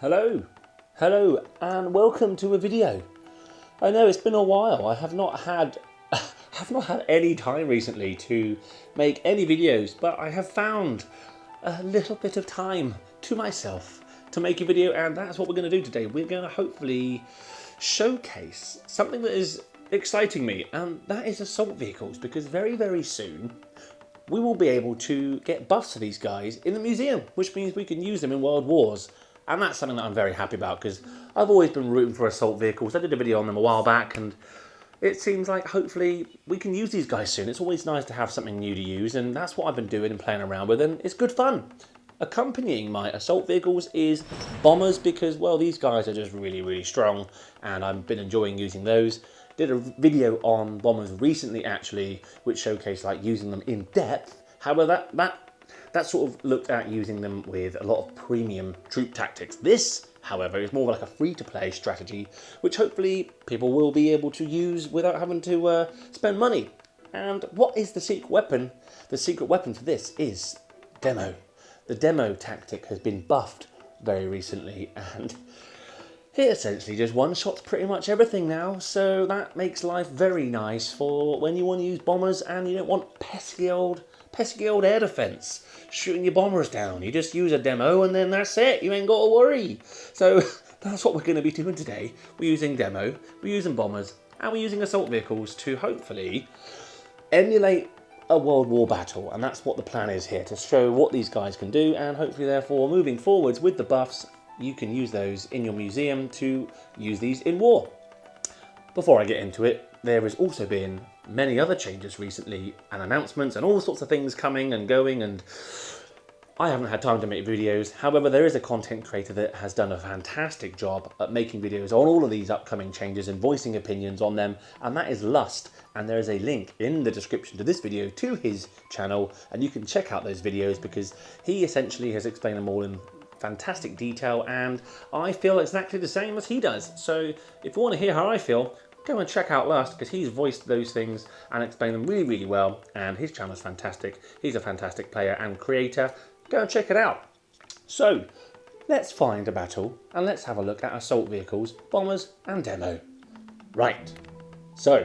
Hello, and welcome to a video. I know it's been a while. I have not had any time recently to make any videos, but I have found a little bit of time to myself to make a video, and that's what we're going to do today. We're going to hopefully showcase something that is exciting me, and that is assault vehicles, because very soon we will be able to get buffs for these guys in the museum, which means we can use them in World Wars. And that's something that I'm very happy about, because I've always been rooting for assault vehicles. I did a video on them a while back, and it seems like hopefully we can use these guys soon. It's always nice to have something new to use, and that's what I've been doing and playing around with, and it's good fun. Accompanying my assault vehicles is bombers, because, well, these guys are just really strong, and I've been enjoying using those. Did a video on bombers recently, actually, which showcased like using them in depth. However, that sort of looked at using them with a lot of premium troop tactics. This, however, is more like a free-to-play strategy, which hopefully people will be able to use without having to spend money. And what is the secret weapon? The secret weapon for this is demo. The demo tactic has been buffed very recently, and it essentially just one-shots pretty much everything now, so that makes life very nice for when you want to use bombers and you don't want pesky old air defense shooting your bombers down. You just use a demo and then that's it. You ain't got to worry. So that's what we're going to be doing today. We're using demo, we're using bombers, and we're using assault vehicles to hopefully emulate a World War battle. And that's what the plan is here, to show what these guys can do, and hopefully therefore moving forwards with the buffs, you can use those in your museum to use these in war. Before I get into it, there has also been many other changes recently and announcements and all sorts of things coming and going, and I haven't had time to make videos. However, there is a content creator that has done a fantastic job at making videos on all of these upcoming changes and voicing opinions on them, and that is Lust. And there is a link in the description to this video to his channel, and you can check out those videos because he essentially has explained them all in fantastic detail, and I feel exactly the same as he does. So if you want to hear how I feel, go and check out Lust, because he's voiced those things and explained them really well, and his channel's fantastic. He's a fantastic player and creator. Go and check it out. So let's find a battle and let's have a look at assault vehicles, bombers and demo. Right, so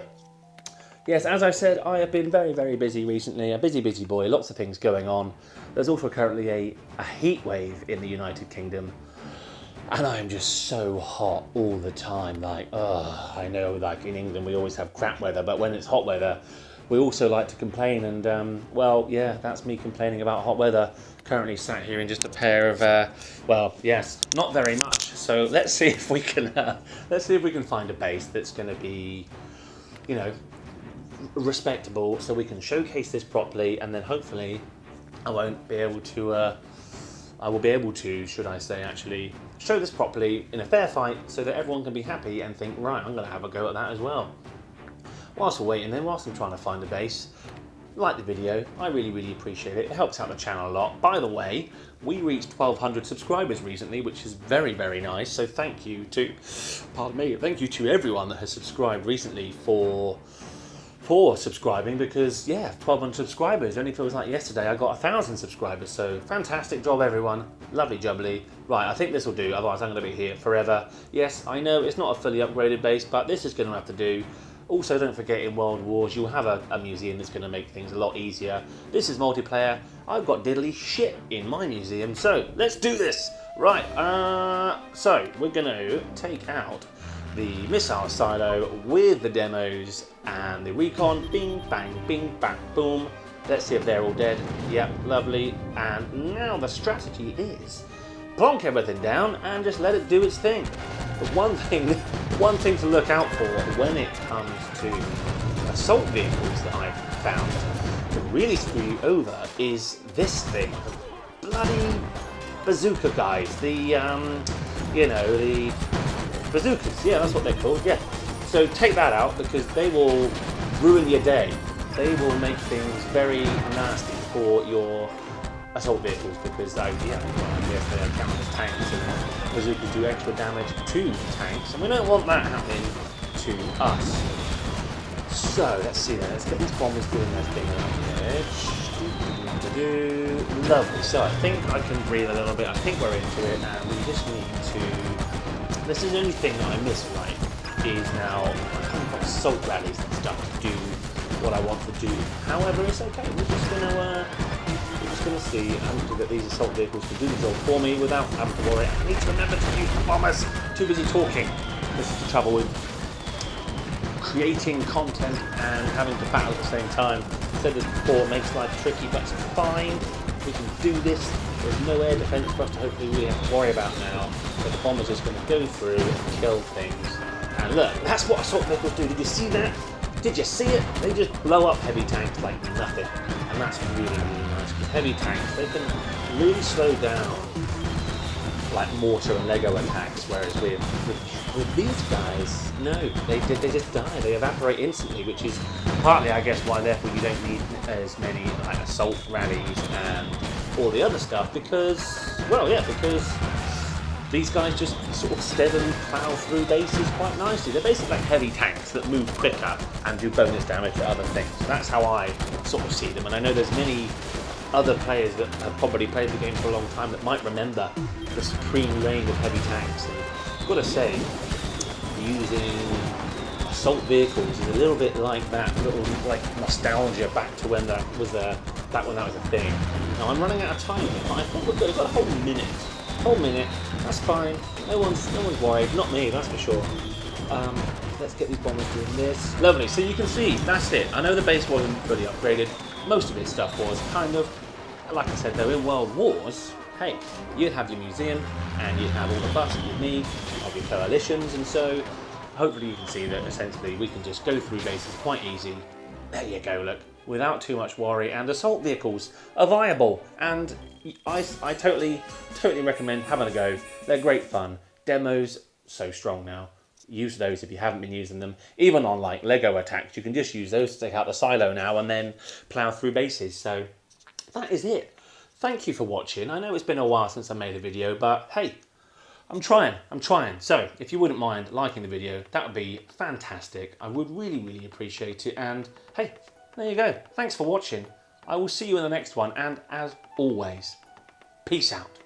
yes, as I said, I have been very busy recently. A busy boy, lots of things going on. There's also currently a heat wave in the United Kingdom, and I'm just so hot all the time. Like, I know, like in England we always have crap weather, but when it's hot weather, we also like to complain. And well, yeah, that's me complaining about hot weather. Currently sat here in just a pair of, well, yes, not very much. So let's see if we can, find a base that's going to be, you know, respectable, so we can showcase this properly, and then hopefully I will be able to, should I say, actually show this properly in a fair fight, so that everyone can be happy and think, right, I'm going to have a go at that as well. Whilst we're waiting then, whilst I'm trying to find a base, like the video, I really appreciate it. It helps out the channel a lot. By the way, we reached 1,200 subscribers recently, which is very nice, so thank you to everyone that has subscribed recently for subscribing, because yeah, 1,200 subscribers only feels like yesterday I got 1,000 subscribers. So fantastic job, everyone. Lovely jubbly. Right, I think this will do, otherwise I'm going to be here forever. Yes, I know it's not a fully upgraded base, but this is going to have to do. Also, don't forget, in World Wars you'll have a museum that's going to make things a lot easier. This is multiplayer. I've got diddly shit in my museum, so let's do this. Right, so we're going to take out the missile silo with the demos and the recon. Bing bang boom. Let's see if they're all dead. Yep, lovely. And now the strategy is plonk everything down and just let it do its thing. But one thing to look out for when it comes to assault vehicles that I've found to really screw you over is this thing, the bloody bazooka guys, the the bazookas, yeah, that's what they're called, yeah. So take that out, because they will ruin your day. They will make things very nasty for your assault vehicles, because yes, they are counted as tanks, and bazookas do extra damage to tanks, and we don't want that happening to us. So let's see then, let's get these bombers doing their thing around here. do. Lovely. So I think I can breathe a little bit. I think we're into it, and we just need to. This is the only thing that I miss, right? Is now I haven't got assault rallies and stuff to do what I want to do. However, it's okay. We're just gonna see and to get these assault vehicles to do the job for me without having to worry. I need to remember to use the bombers. Too busy talking. This is the trouble with creating content and having to battle at the same time. I said this before, it makes life tricky, but it's fine. We can do this. There's no air defense for us to hopefully really have to worry about now. But the bombers are just going to go through and kill things. And look, that's what assault vehicles do. Did you see that? Did you see it? They just blow up heavy tanks like nothing. And that's really, really nice. Because heavy tanks, they can really slow down like mortar and Lego attacks, whereas with these guys, no, they just die. They evaporate instantly, which is partly, I guess, why therefore you don't need as many like assault rallies and all the other stuff, because, well, yeah, because these guys just sort of steadily plough through bases quite nicely. They're basically like heavy tanks that move quicker and do bonus damage to other things. So that's how I sort of see them, and I know there's many other players that have probably played the game for a long time that might remember the supreme reign of heavy tanks. And I've got to say, using assault vehicles is a little bit like that little like nostalgia back to when that was back when that was a thing. Now I'm running out of time here, but I thought we've got a whole minute. That's fine. No one's worried. Not me, that's for sure. Let's get these bombers doing this. Lovely. So you can see that's it. I know the base wasn't fully upgraded. Most of its stuff was kind of, like I said, though, in World Wars, hey, you'd have your museum and you'd have all the buffs that you need of your coalitions, and so hopefully you can see that essentially we can just go through bases quite easy. There you go, look, without too much worry, and assault vehicles are viable, and I totally recommend having a go. They're great fun. Demos, so strong now. Use those if you haven't been using them. Even on like Lego attacks, you can just use those to take out the silo now and then plough through bases. So that is it. Thank you for watching. I know it's been a while since I made a video, but hey, I'm trying. So if you wouldn't mind liking the video, that would be fantastic. I would really appreciate it. And hey, there you go. Thanks for watching. I will see you in the next one. And as always, peace out.